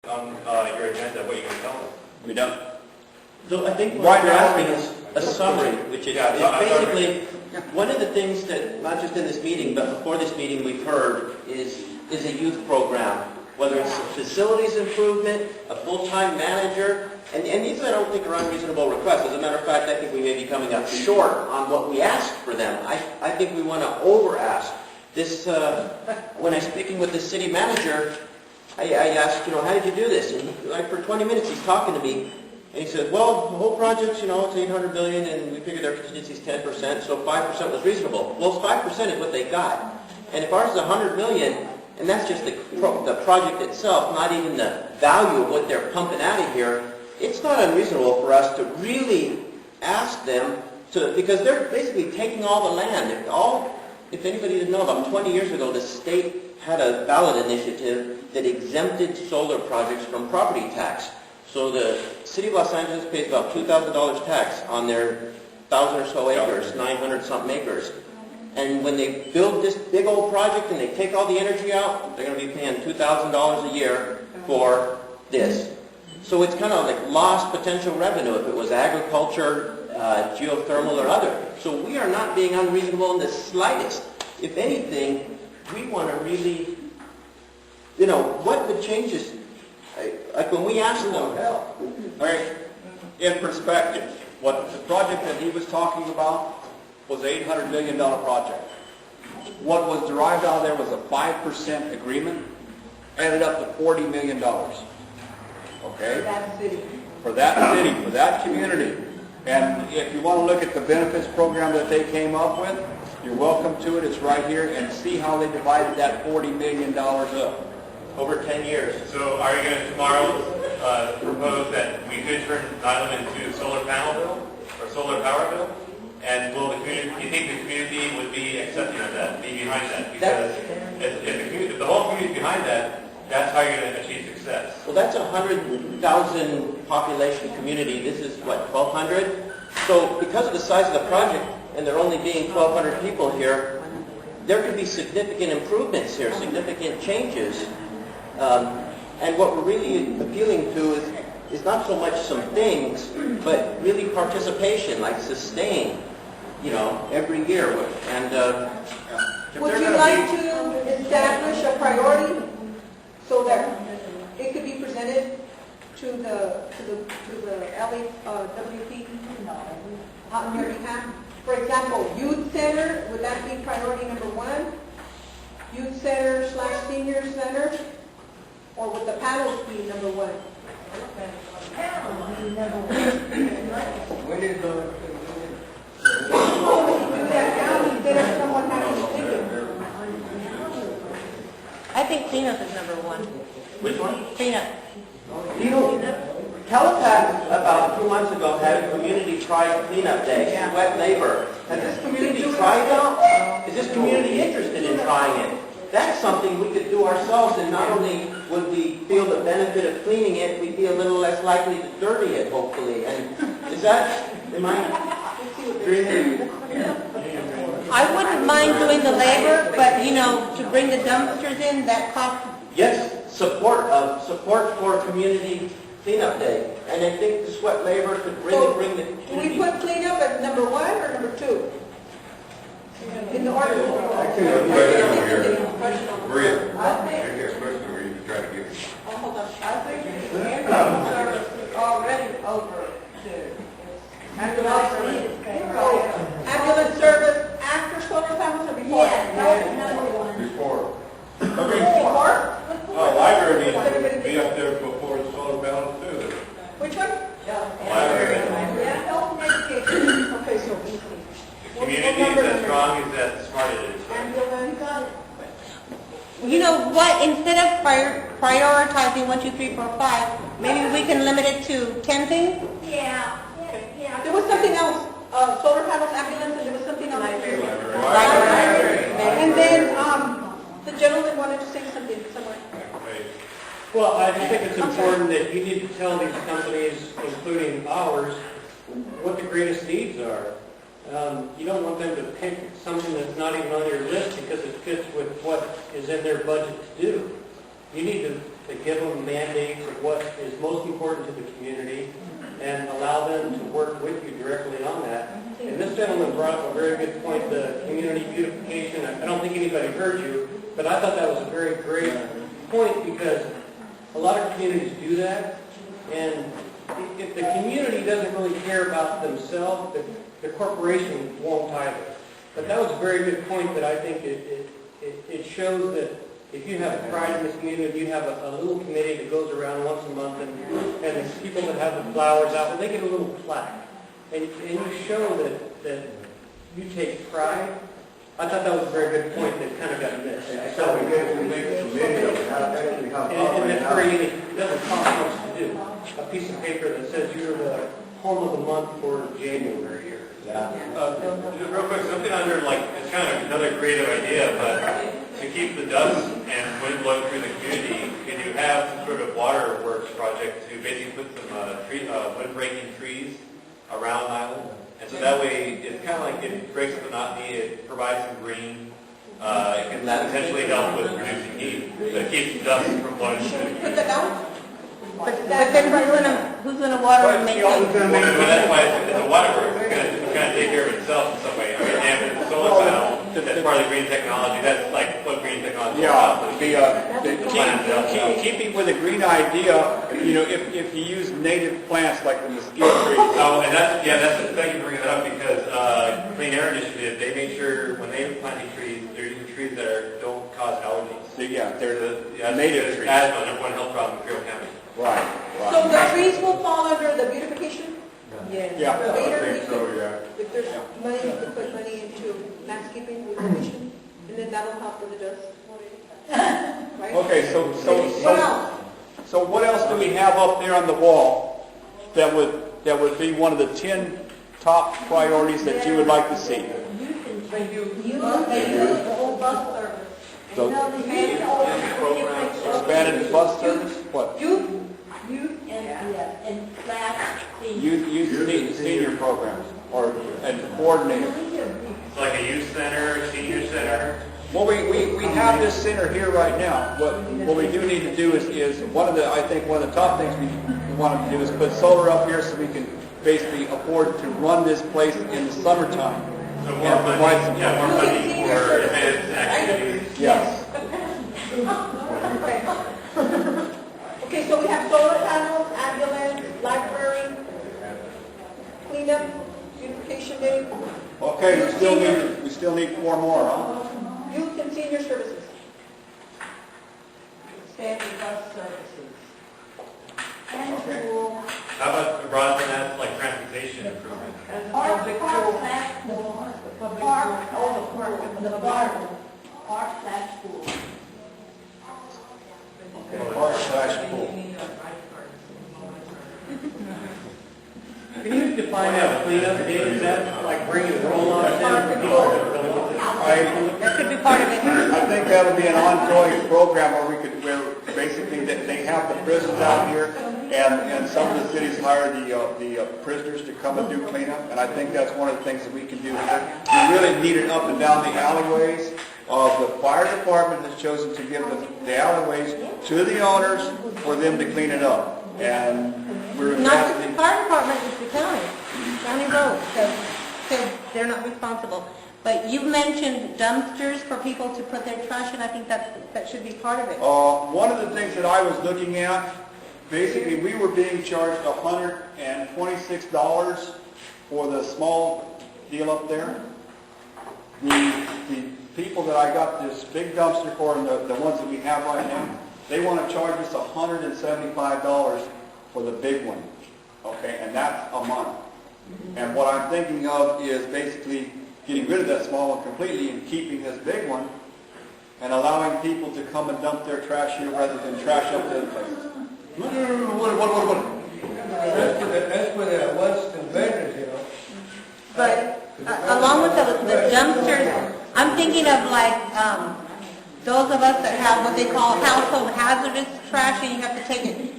on your agenda, what you can tell them. We don't. So I think what you're asking is a summary, which is, Yeah, is basically one of the things that, not just in this meeting, but before this meeting we've heard is a youth program, whether it's facilities improvement, a full-time manager, and these I don't think are unreasonable requests. As a matter of fact, I think we may be coming up short on what we asked for them. I think we want to over-ask. This, when I'm speaking with the city manager, I asked, how did you do this? And like for 20 minutes he's talking to me, and he said, well, the whole project, it's $800 million, and we figured their contingency is 10%, so 5% was reasonable. Well, 5% is what they got. And if ours is $100 million, and that's just the project itself, not even the value of what they're pumping out of here, it's not unreasonable for us to really ask them to, because they're basically taking all the land. If anybody didn't know, about 20 years ago, the state had a ballot initiative that exempted solar projects from property tax. So the city of Los Angeles pays about $2,000 tax on their 1,000 or so acres, 900-something acres. And when they build this big old project and they take all the energy out, they're going to be paying $2,000 a year for this. So it's kind of like lost potential revenue if it was agriculture, geothermal, or other. So we are not being unreasonable in the slightest. If anything, we want to really, what the changes, like when we ask them. Okay, in perspective, what the project that he was talking about was an $800 million project. What was derived out of there was a 5% agreement, added up to $40 million. Okay? For that city, for that community. And if you want to look at the benefits program that they came up with, you're welcome to it. It's right here. And see how they divided that $40 million up. Over 10 years. So are you going to tomorrow propose that we could turn Niland into a solar panel bill or solar power bill? And will the community, do you think the community would be accepting of that, be behind that? Because if the whole community is behind that, that's how you're going to achieve success. Well, that's a 100,000 population community. This is, what, 1,200? So because of the size of the project, and there only being 1,200 people here, there could be significant improvements here, significant changes. And what we're really appealing to is not so much some things, but really participation, like sustain, every year. And would you like to establish a priority so that it could be presented to the LAWP on your behalf? For example, youth center, would that be priority number 1? Youth center / senior center? Or would the panels be number 1? When is the... Do that now instead of someone having to think it. I think cleanup is number 1. which one? Cleanup. Calipat about 2 months ago had a community pride cleanup day, sweat labor. Has this community tried that? Is this community interested in trying it? That's something we could do ourselves, and not only would we feel the benefit of cleaning it, we'd be a little less likely to dirty it, hopefully. And am I dreaming? I wouldn't mind doing the labor, but to bring the dumpsters in, that costs. Yes, support for community cleanup day. And I think the sweat labor could really bring the Do community. we put cleanup at number 1 or number 2? In the order. Maria, maybe a question where you try to give. Oh, hold on. I think the ambulance service is already over to ambulance service after solar panels or before? Before. Before? Library needs to be up there before the solar panels too. Which one? Library. Yeah, health and education. Okay, so The community is as strong as that smart it is. ambulance. You know what? Instead of prioritizing 1, 2, 3, 4, 5, maybe we can limit it to 10 things. Yeah. There was something else. Solar panels, ambulance, and there was something else. Library. And then the gentleman wanted to say something somewhere. Well, I think it's important that you need to tell these companies, including ours, what the greatest needs are. You don't want them to pick something that's not even on your list because it fits with what is in their budget to do. You need to to give them mandates of what is most important to the community and allow them to work with you directly on that. And this gentleman brought up a very good point, the community beautification. I don't think anybody heard you, but I thought that was a very great point because a lot of communities do that. And if the community doesn't really care about themselves, the corporation won't either. But that was a very good point that I think it shows that if you have pride in this community, if you have a little committee that goes around once a month and the people that have the flowers out, they get a little plaque. And you show that you take pride. I thought that was a very good point that kind of got missed. So we get to make a committee of how actually how. And it's very easy. It doesn't cost much to do. A piece of paper that says you're the home of the month for January here. Just real quick, something under like, it's kind of another creative idea, but to keep the dust and wind blowing through the community, can you have some sort of waterworks project to basically put some wind-breaking trees around Niland? And so that way, it's kind of like it breaks the monotony, it provides some green, it can potentially help with reducing heat, so it keeps the dust from blowing through. Put that down? But then who's gonna water and maintain? Well, that's why it's a waterworks, it's gonna take care of itself in some way. I mean, and the solar panel, that's part of the green technology, that's like what green technology is about. Keeping with a green idea, you know, if you use native plants like the mesquite tree. Oh, and that's the thing you bring that up because Clean Air Initiative, they make sure when they plant these trees, they're using trees that don't cause allergies. Yeah, they're the native trees. Asthma, number one health problem in Carroll County. Right. So the trees will fall under the beautification? Yeah. Later, So, yeah. if there's money, you can put money into landscaping, beautification, and then that'll help with the dust. Right? Okay, What else? so what else do we have up there on the wall that would be one of the 10 top priorities that you would like to see? The whole bus service. So, expanded bus service, what? Youth and class seniors. Youth senior programs, and coordinator. It's like a youth center, senior center. Well, we have this center here right now. What we do need to do is I think one of the top things we want to do is put solar up here so we can basically afford to run this place in the summertime. So more money, more money for events and activities. Yes. Okay, so we have solar panels, ambulance, library, cleanup, beautification day, Okay, we still need 4 more, huh? youth and senior services. Standard bus services. And school. How about broaden that, like transportation improvement? Park slash school. Park slash school. Park/pool. Can you define that cleanup day? Is that like bringing roll-on in for people that really want this? That could be part of it. I think that'll be an ongoing program where basically they have the prisons out here, and some of the cities hire the prisoners to come and do cleanup, and I think that's one of the things that we can do here. We really need it up and down the alleyways. The fire department has chosen to give the alleyways to the owners for them to clean it up, and we're Not just investing. the fire department, it's the county roads, so they're not responsible. But you mentioned dumpsters for people to put their trash in. I think that should be part of it. One of the things that I was looking at, basically we were being charged $126 for the small deal up there. The people that I got this big dumpster for, and the ones that we have right now, they want to charge us $175 for the big one, okay, and that's a month. And what I'm thinking of is basically getting rid of that small one completely and keeping this big one and allowing people to come and dump their trash here rather than trash up the other places. What? That's for the Western veterans, you know. But along with the dumpsters, I'm thinking of like those of us that have what they call household hazardous trash, and you have to take it